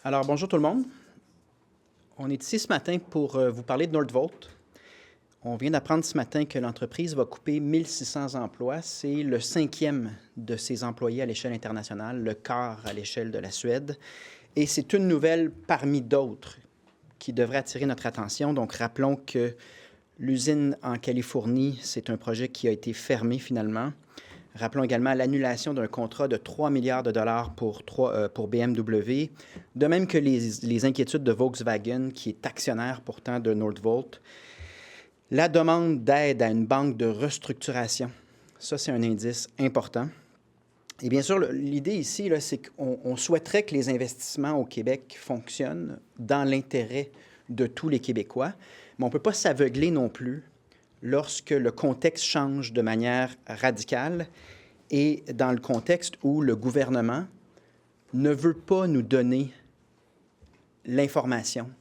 Alors, bonjour tout le monde. On est ici ce matin pour vous parler de Nordvolt. On vient d'apprendre ce matin que l'entreprise va couper 1600 emplois. C'est le 5e de ses employés à l'échelle internationale, le quart à l'échelle de la Suède. Et c'est une nouvelle parmi d'autres qui devrait attirer notre attention. Donc, rappelons que l'usine en Californie, c'est un projet qui a été fermé finalement. Rappelons également l'annulation d'un contrat de 3 milliards de dollars pour BMW, de même que les inquiétudes de Volkswagen, qui est actionnaire pourtant de Nordvolt. La demande d'aide à une banque de restructuration, ça c'est un indice important. Et bien sûr, l'idée ici, c'est qu'on souhaiterait que les investissements au Québec fonctionnent dans l'intérêt de tous les Québécois, mais on ne peut pas s'aveugler non plus lorsque le contexte change de manière radicale et dans le contexte où le gouvernement ne veut pas nous donner l'information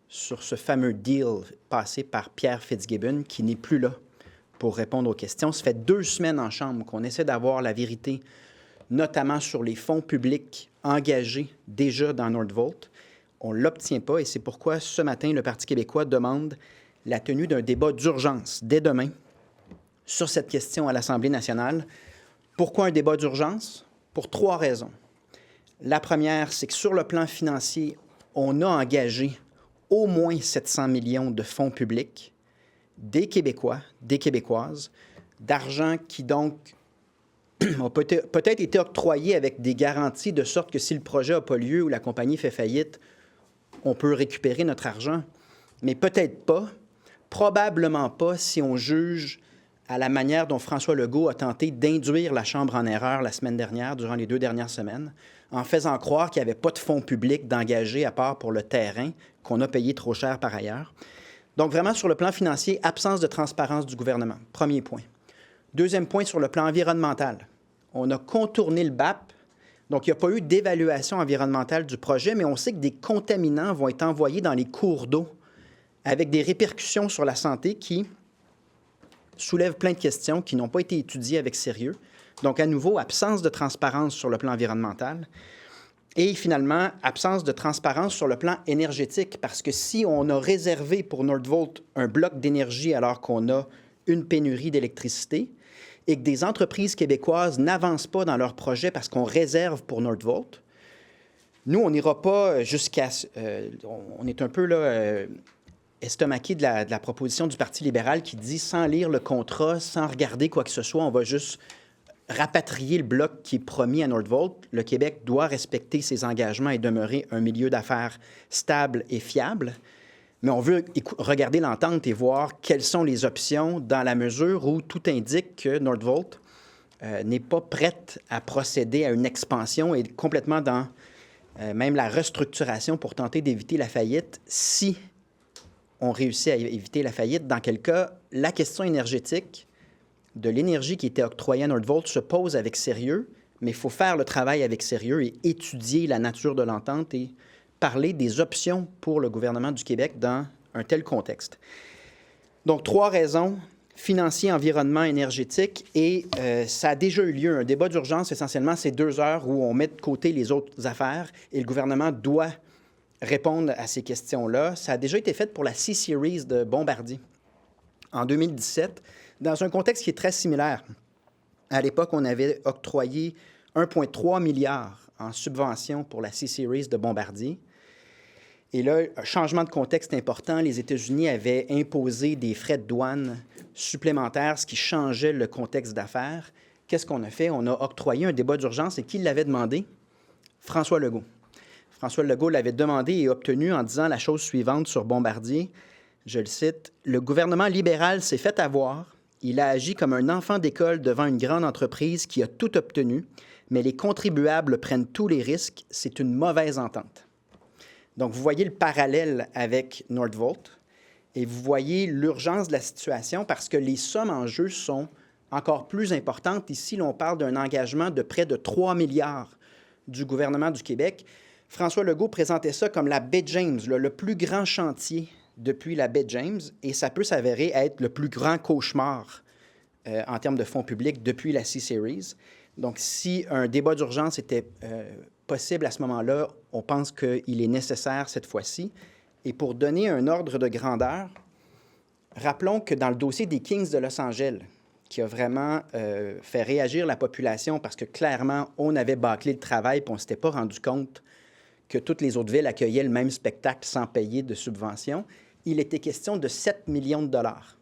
sur ce fameux deal passé par Pierre Fitzgibbon qui n'est plus là pour répondre aux questions. Ça fait 2 semaines en Chambre qu'on essaie d'avoir la vérité, notamment sur les fonds publics engagés déjà dans Nordvolt. On ne l'obtient pas et c'est pourquoi ce matin, le Parti québécois demande la tenue d'un débat d'urgence dès demain sur cette question à l'Assemblée nationale. Pourquoi un débat d'urgence? Pour 3 raisons. La première, c'est que sur le plan financier, on a engagé au moins 700 millions de fonds publics des Québécois, des Québécoises, d'argent qui donc a peut-être été octroyé avec des garanties de sorte que si le projet n'a pas lieu ou la compagnie fait faillite, on peut récupérer notre argent, mais peut-être pas. Probablement pas si on juge à la manière dont François Legault a tenté d'induire la Chambre en erreur la semaine dernière, durant les 2 dernières semaines, en faisant croire qu'il n'y avait pas de fonds publics d'engager à part pour le terrain, qu'on a payé trop cher par ailleurs. Donc vraiment, sur le plan financier, absence de transparence du gouvernement. Premier point. Deuxième point, sur le plan environnemental. On a contourné le BAP, donc il n'y a pas eu d'évaluation environnementale du projet, mais on sait que des contaminants vont être envoyés dans les cours d'eau avec des répercussions sur la santé qui soulèvent plein de questions qui n'ont pas été étudiées avec sérieux. Donc, à nouveau, absence de transparence sur le plan environnemental. Et finalement, absence de transparence sur le plan énergétique, parce que si on a réservé pour Nordvolt un bloc d'énergie alors qu'on a une pénurie d'électricité et que des entreprises québécoises n'avancent pas dans leurs projets parce qu'on réserve pour Nordvolt, nous, on n'ira pas jusqu'à... on est un peu là... estomaqué de la proposition du Parti libéral qui dit, sans lire le contrat, sans regarder quoi que ce soit, on va juste rapatrier le bloc qui est promis à Nordvolt. Le Québec doit respecter ses engagements et demeurer un milieu d'affaires stable et fiable. Mais on veut regarder l'entente et voir quelles sont les options dans la mesure où tout indique que Nordvolt n'est pas prête à procéder à une expansion et complètement dans même la restructuration pour tenter d'éviter la faillite si on réussit à éviter la faillite, dans quel cas la question énergétique de l'énergie qui était octroyée à Nordvolt se pose avec sérieux, mais il faut faire le travail avec sérieux et étudier la nature de l'entente et parler des options pour le gouvernement du Québec dans un tel contexte. Donc, 3 raisons, financier, environnement, énergétique, et ça a déjà eu lieu. Un débat d'urgence, essentiellement, c'est 2 heures où on met de côté les autres affaires et le gouvernement doit répondre à ces questions-là. Ça a déjà été fait pour la C-Series de Bombardier en 2017, dans un contexte qui est très similaire. À l'époque, on avait octroyé 1,3 milliard en subvention pour la C-Series de Bombardier. Et là, un changement de contexte important, les États-Unis avaient imposé des frais de douane supplémentaires, ce qui changeait le contexte d'affaires. Qu'est-ce qu'on a fait? On a octroyé un débat d'urgence et qui l'avait demandé? François Legault. François Legault l'avait demandé et obtenu en disant la chose suivante sur Bombardier, je le cite, « Le gouvernement libéral s'est fait avoir. Il a agi comme un enfant d'école devant une grande entreprise qui a tout obtenu, mais les contribuables prennent tous les risques. C'est une mauvaise entente. » Donc, vous voyez le parallèle avec Nordvolt et vous voyez l'urgence de la situation parce que les sommes en jeu sont encore plus importantes. Ici, on parle d'un engagement de près de 3 milliards du gouvernement du Québec. François Legault présentait ça comme la baie James, le plus grand chantier depuis la baie James, et ça peut s'avérer être le plus grand cauchemar en termes de fonds publics depuis la C-Series. Donc, si un débat d'urgence était possible à ce moment-là, on pense qu'il est nécessaire cette fois-ci. Et pour donner un ordre de grandeur, rappelons que dans le dossier des Kings de Los Angeles, qui a vraiment fait réagir la population parce que clairement, on avait bâclé le travail et on ne s'était pas rendu compte que toutes les autres villes accueillaient le même spectacle sans payer de subvention, il était question de 7 millions de dollars.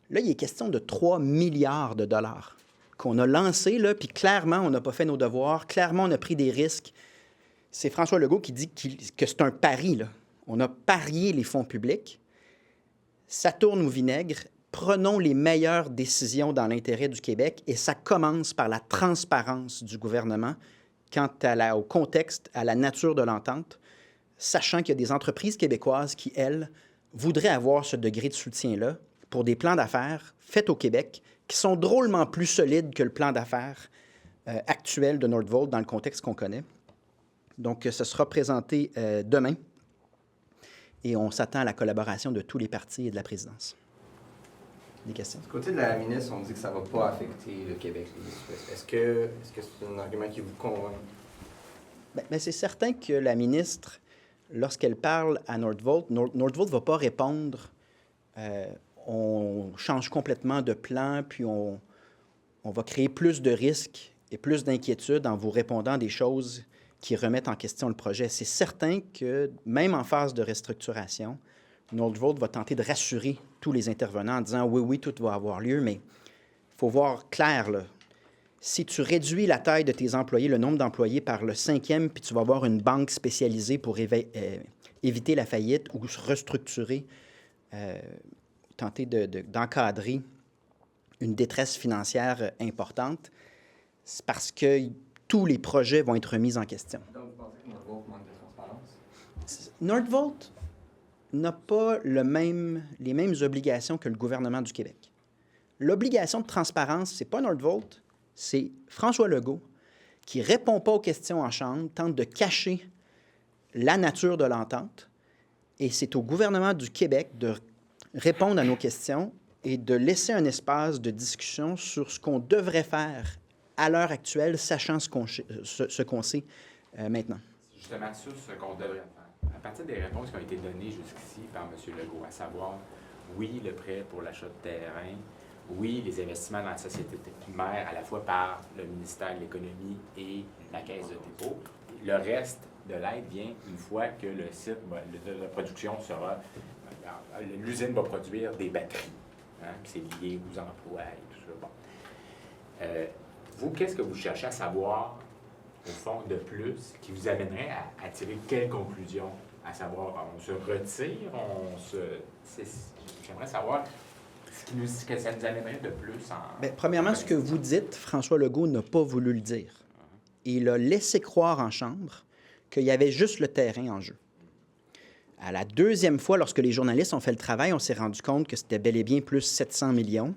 Là, il est question de 3 milliards de dollars qu'on a lancés, là, puis clairement, on n'a pas fait nos devoirs, clairement, on a pris des risques. C'est François Legault qui dit que c'est un pari, là. On a parié les fonds publics. Ça tourne au vinaigre. Prenons les meilleures décisions dans l'intérêt du Québec et ça commence par la transparence du gouvernement quant au contexte, à la nature de l'entente, sachant qu'il y a des entreprises québécoises qui, elles, voudraient avoir ce degré de soutien-là pour des plans d'affaires faits au Québec qui sont drôlement plus solides que le plan d'affaires actuel de Nordvolt dans le contexte qu'on connaît. Donc, ce sera présenté demain et on s'attend à la collaboration de tous les partis et de la présidence. Des questions? Du côté de la ministre, on dit que ça ne va pas affecter le Québec. Est-ce que c'est un argument qui vous convainc? Bien, c'est certain que la ministre, lorsqu'elle parle à Nordvolt, Nordvolt ne va pas répondre on change complètement de plan, puis on va créer plus de risques et plus d'inquiétudes en vous répondant des choses qui remettent en question le projet. C'est certain que, même en phase de restructuration, Nordvolt va tenter de rassurer tous les intervenants en disant « Oui, oui, tout va avoir lieu », mais il faut voir clair, là. Si tu réduis la taille de tes employés, le nombre d'employés par le 5e, puis tu vas avoir une banque spécialisée pour éviter la faillite ou restructurer, tenter d'encadrer une détresse financière importante, c'est parce que tous les projets vont être mis en question. Donc, vous pensez que Nordvolt manque de transparence? Nordvolt n'a pas les mêmes obligations que le gouvernement du Québec. L'obligation de transparence, ce n'est pas Nordvolt, c'est François Legault qui ne répond pas aux questions en Chambre, tente de cacher la nature de l'entente, et c'est au gouvernement du Québec de répondre à nos questions et de laisser un espace de discussion sur ce qu'on devrait faire à l'heure actuelle, sachant ce qu'on sait maintenant. Justement, sur ce qu'on devrait faire. À partir des réponses qui ont été données jusqu'ici par M. Legault, à savoir, oui, le prêt pour l'achat de terrain, oui, les investissements dans la société primaire, à la fois par le ministère de l'Économie et la Caisse de dépôt. Le reste de l'aide vient une fois que le site de production sera... L'usine va produire des batteries, hein, puis c'est lié aux emplois et tout ça. Bon. Vous, qu'est-ce que vous cherchez à savoir, au fond, de plus, qui vous amènerait à tirer quelle conclusion? À savoir, on se retire, J'aimerais savoir ce que ça nous amènerait de plus en... Bien, premièrement, ce que vous dites, François Legault n'a pas voulu le dire. Il a laissé croire en Chambre qu'il y avait juste le terrain en jeu. À la deuxième fois, lorsque les journalistes ont fait le travail, on s'est rendu compte que c'était bel et bien plus 700 millions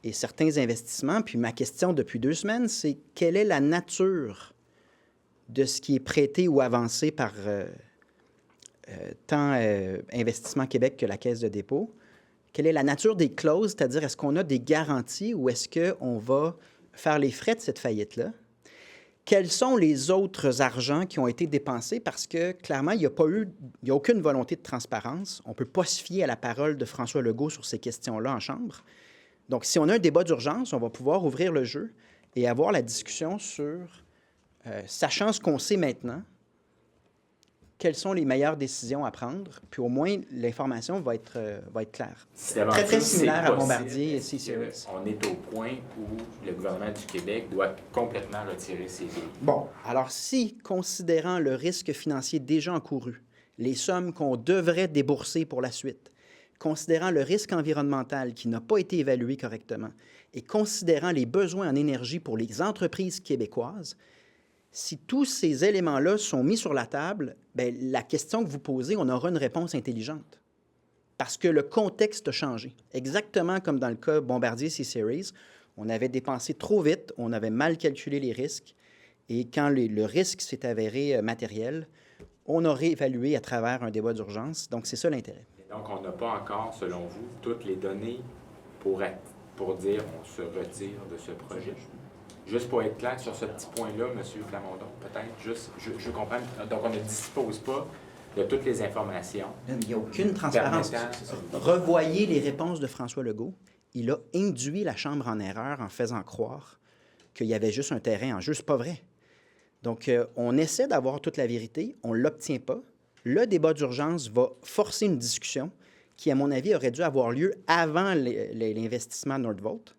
et certains investissements. Puis ma question depuis 2 semaines, c'est quelle est la nature de ce qui est prêté ou avancé par tant Investissement Québec que la Caisse de dépôt? Quelle est la nature des clauses, c'est-à-dire est-ce qu'on a des garanties ou est-ce qu'on va faire les frais de cette faillite-là? Quels sont les autres argents qui ont été dépensés? Parce que, clairement, il n'y a aucune volonté de transparence. On ne peut pas se fier à la parole de François Legault sur ces questions-là en Chambre. Donc, si on a un débat d'urgence, on va pouvoir ouvrir le jeu et avoir la discussion sur, sachant ce qu'on sait maintenant, quelles sont les meilleures décisions à prendre, puis au moins, l'information va être claire. Très, très similaire à Bombardier et C-Series. On est au point où le gouvernement du Québec doit complètement retirer ses billes. Bon, alors si, considérant le risque financier déjà encouru, les sommes qu'on devrait débourser pour la suite, considérant le risque environnemental qui n'a pas été évalué correctement et considérant les besoins en énergie pour les entreprises québécoises, si tous ces éléments-là sont mis sur la table, bien, la question que vous posez, on aura une réponse intelligente. Parce que le contexte a changé. Exactement comme dans le cas Bombardier C-Series, on avait dépensé trop vite, on avait mal calculé les risques, et quand le risque s'est avéré matériel, on a réévalué à travers un débat d'urgence. Donc, c'est ça l'intérêt. Donc, on n'a pas encore, selon vous, toutes les données pour dire on se retire de ce projet? Juste pour être clair sur ce petit point-là, M. Plamondon, peut-être, juste, je comprends. Donc, on ne dispose pas de toutes les informations. Il n'y a aucune transparence. Revoyez les réponses de François Legault. Il a induit la Chambre en erreur en faisant croire qu'il y avait juste un terrain en jeu. Ce n'est pas vrai. Donc, on essaie d'avoir toute la vérité, on ne l'obtient pas. Le débat d'urgence va forcer une discussion qui, à mon avis, aurait dû avoir lieu avant l'investissement Nordvolt.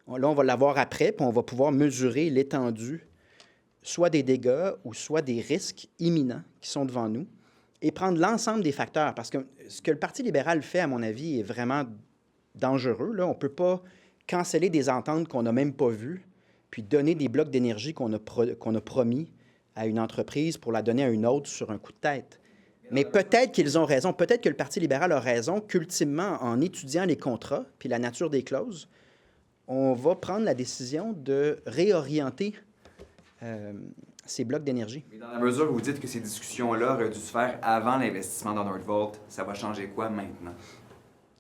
Là, on va l'avoir après, puis on va pouvoir mesurer l'étendue, soit des dégâts ou soit des risques imminents qui sont devant nous, et prendre l'ensemble des facteurs. Parce que ce que le Parti libéral fait, à mon avis, est vraiment dangereux. Là, on ne peut pas canceller des ententes qu'on n'a même pas vues, puis donner des blocs d'énergie qu'on a promis à une entreprise pour la donner à une autre sur un coup de tête. Mais peut-être qu'ils ont raison. Peut-être que le Parti libéral a raison qu'ultimement, en étudiant les contrats puis la nature des clauses, on va prendre la décision de réorienter ces blocs d'énergie. Mais dans la mesure où vous dites que ces discussions-là auraient dû se faire avant l'investissement dans Nordvolt, ça va changer quoi maintenant?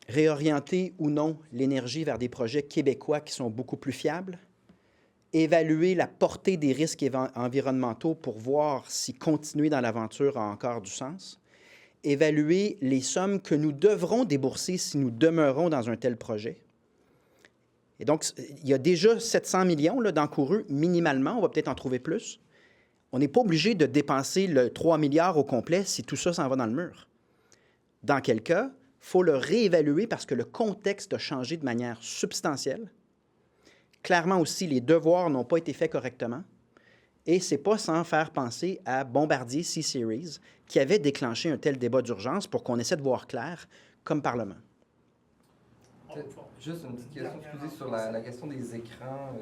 Réorienter ou non l'énergie vers des projets québécois qui sont beaucoup plus fiables, évaluer la portée des risques environnementaux pour voir si continuer dans l'aventure a encore du sens, évaluer les sommes que nous devrons débourser si nous demeurons dans un tel projet. Et donc, il y a déjà 700 millions d'encourus minimalement, on va peut-être en trouver plus. On n'est pas obligé de dépenser le 3 milliards au complet si tout ça s'en va dans le mur. Dans quel cas, il faut le réévaluer parce que le contexte a changé de manière substantielle. Clairement aussi, les devoirs n'ont pas été faits correctement. Et ce n'est pas sans faire penser à Bombardier C-Series, qui avait déclenché un tel débat d'urgence pour qu'on essaie de voir clair comme Parlement. Juste une petite question, excusez, sur la question des écrans.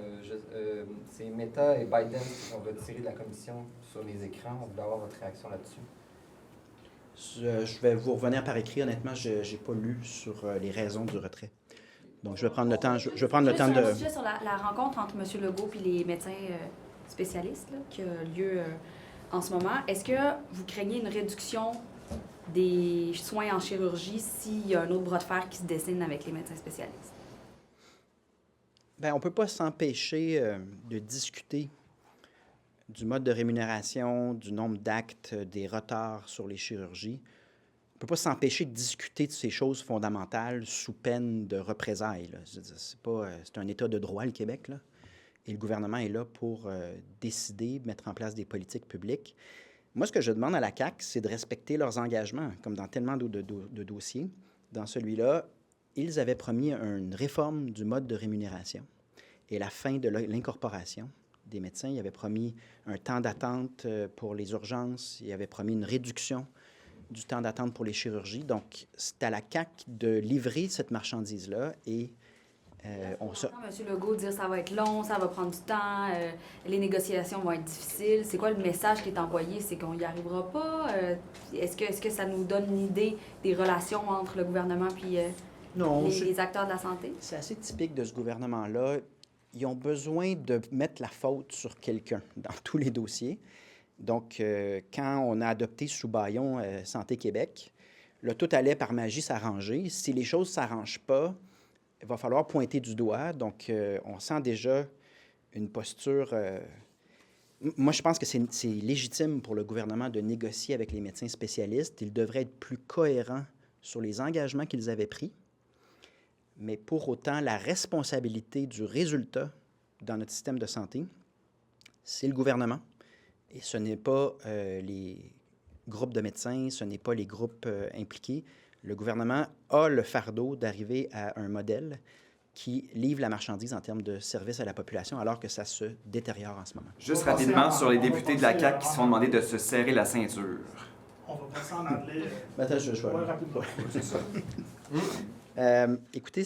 C'est Meta et Biden qui sont retirés de la commission sur les écrans. On voulait avoir votre réaction là-dessus. Je vais vous revenir par écrit. Honnêtement, je n'ai pas lu sur les raisons du retrait. Donc, je vais prendre le temps. Je vais prendre le temps de. Sujet sur la rencontre entre M. Legault et les médecins spécialistes là, qui a lieu en ce moment. Est-ce que vous craignez une réduction des soins en chirurgie s'il y a un autre bras de fer qui se dessine avec les médecins spécialistes? Bien, on ne peut pas s'empêcher de discuter du mode de rémunération, du nombre d'actes, des retards sur les chirurgies. On ne peut pas s'empêcher de discuter de ces choses fondamentales sous peine de représailles. C'est un État de droit, le Québec, là. Et le gouvernement est là pour décider, mettre en place des politiques publiques. Moi, ce que je demande à la CAQ, c'est de respecter leurs engagements, comme dans tellement de dossiers. Dans celui-là, ils avaient promis une réforme du mode de rémunération et la fin de l'incorporation des médecins. Ils avaient promis un temps d'attente pour les urgences. Ils avaient promis une réduction du temps d'attente pour les chirurgies. Donc, c'est à la CAQ de livrer cette marchandise-là et on se... M. Legault dire ça va être long, ça va prendre du temps, les négociations vont être difficiles. C'est quoi le message qui est envoyé? C'est qu'on n'y arrivera pas? Est-ce que ça nous donne une idée des relations entre le gouvernement et les acteurs de la santé? C'est assez typique de ce gouvernement-là. Ils ont besoin de mettre la faute sur quelqu'un dans tous les dossiers. Donc, quand on a adopté sous bâillon Santé Québec, là, tout allait par magie s'arranger. Si les choses ne s'arrangent pas, il va falloir pointer du doigt. Donc, on sent déjà une posture... Moi, je pense que c'est légitime pour le gouvernement de négocier avec les médecins spécialistes. Ils devraient être plus cohérents sur les engagements qu'ils avaient pris. Mais pour autant, la responsabilité du résultat dans notre système de santé, c'est le gouvernement. Et ce n'est pas les groupes de médecins, ce n'est pas les groupes impliqués. Le gouvernement a le fardeau d'arriver à un modèle qui livre la marchandise en termes de service à la population, alors que ça se détériore en ce moment. Juste rapidement sur les députés de la CAQ qui se font demander de se serrer la ceinture. On va passer en anglais. Attends, je vais... rapidement. C'est ça. Écoutez,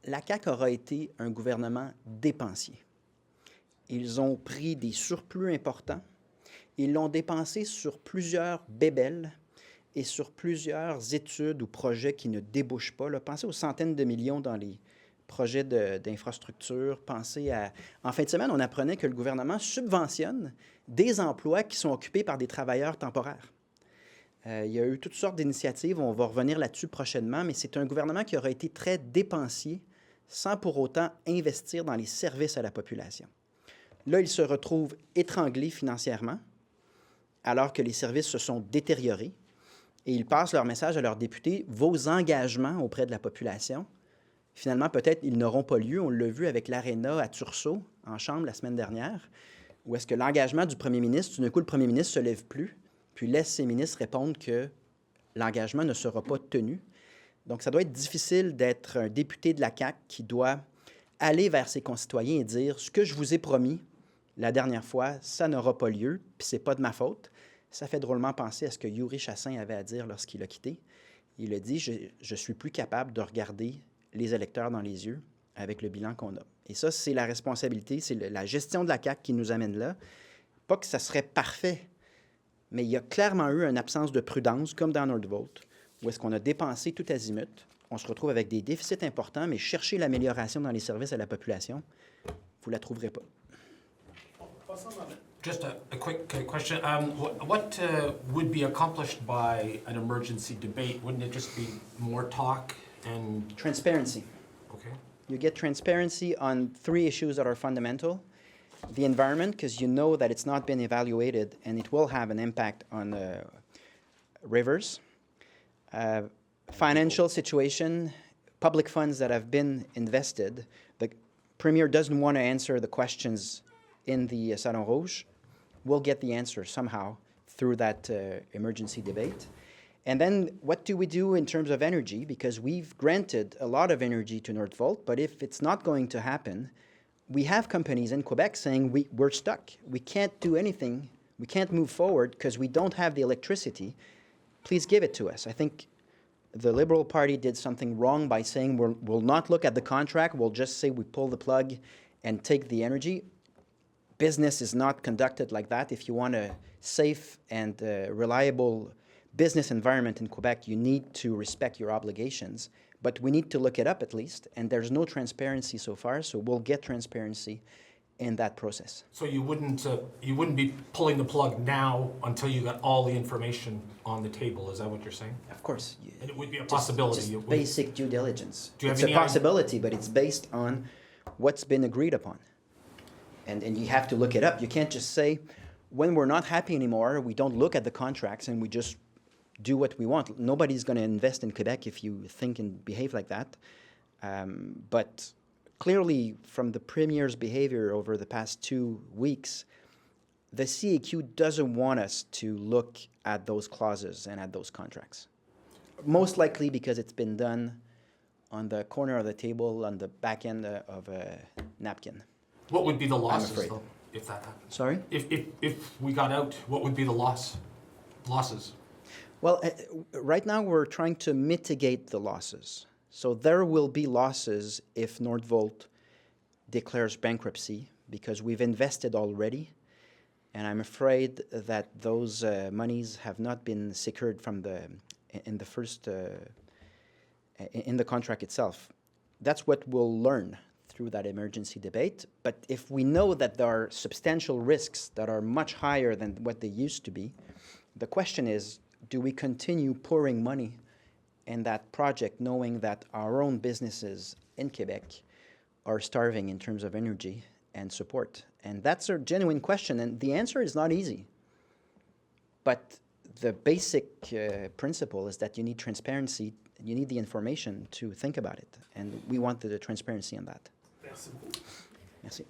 la CAQ aura été un gouvernement dépensier. Ils ont pris des surplus importants. Ils l'ont dépensé sur plusieurs bébelles et sur plusieurs études ou projets qui ne débouchent pas. Là, pensez aux centaines de millions dans les projets d'infrastructure. Pensez à... En fin de semaine, on apprenait que le gouvernement subventionne des emplois qui sont occupés par des travailleurs temporaires. Il y a eu toutes sortes d'initiatives. On va revenir là-dessus prochainement, mais c'est un gouvernement qui aura été très dépensier sans pour autant investir dans les services à la population. Là, ils se retrouvent étranglés financièrement, alors que les services se sont détériorés, et ils passent leur message à leurs députés, vos engagements auprès de la population, finalement, peut-être, ils n'auront pas lieu. On l'a vu avec l'Arena à Tursault, en Chambre, la semaine dernière, où est-ce que l'engagement du premier ministre, tout d'un coup, le premier ministre ne se lève plus, puis laisse ses ministres répondre que l'engagement ne sera pas tenu. Donc, ça doit être difficile d'être un député de la CAQ qui doit aller vers ses concitoyens et dire « Ce que je vous ai promis la dernière fois, ça n'aura pas lieu, puis c'est pas de ma faute. » Ça fait drôlement penser à ce que Yuri Chassin avait à dire lorsqu'il a quitté. Il a dit « Je suis plus capable de regarder les électeurs dans les yeux avec le bilan qu'on a. » Et ça, c'est la responsabilité, c'est la gestion de la CAQ qui nous amène là. Pas que ça serait parfait, mais il y a clairement eu une absence de prudence, comme dans Nordvolt, où est-ce qu'on a dépensé tout azimut. On se retrouve avec des déficits importants, mais chercher l'amélioration dans les services à la population, vous ne la trouverez pas. Just a quick question. What would be accomplished by an emergency debate? Wouldn't it just be more talk and... Transparency. Okay. You get transparency on 3 issues that are fundamental. The environment, because you know that it's not been evaluated and it will have an impact on rivers. Financial situation, public funds that have been invested. The Premier doesn't want to answer the questions in the Salon Rouge. We'll get the answer somehow through that emergency debate. And then what do we do in terms of energy? Because we've granted a lot of energy to Nordvolt, but if it's not going to happen, we have companies in Quebec saying we're stuck. We can't do anything. We can't move forward because we don't have the electricity. Please give it to us. I think the Liberal Party did something wrong by saying we'll not look at the contract. We'll just say we pull the plug and take the energy. Business is not conducted like that. If you want a safe and reliable business environment in Quebec, you need to respect your obligations. But we need to look it up at least, and there's no transparency so far, so we'll get transparency in that process. So you wouldn't be pulling the plug now until you got all the information on the table. Is that what you're saying? Of course. And it would be a possibility. Just basic due diligence. Do you have It's a any idea- possibility, but it's based on what's been agreed upon. And you have to look it up. You can't just say, when we're not happy anymore, we don't look at the contracts and we just do what we want. Nobody's going to invest in Quebec if you think and behave like that. But clearly, from the Premier's behavior over the past 2 weeks, the CAQ doesn't want us to look at those clauses and at those contracts. Most likely because it's been done on the corner of the table, on the back end of a napkin. What would be the losses, afraid. though, if that happened? Sorry? If we got out, what would be the losses? Well, right now we're trying to mitigate the losses. So there will be losses if Nordvolt declares bankruptcy because we've invested already, and I'm afraid that those monies have not been secured from in the contract itself. That's what we'll learn through that emergency debate. But if we know that there are substantial risks that are much higher than what they used to be, the question is, do we continue pouring money in that project knowing that our own businesses in Quebec are starving in terms of energy and support? And that's a genuine question, and the answer is not easy. But the basic principle is that you need transparency, you need the information to think about it, and we want the transparency on that. Merci beaucoup. Merci.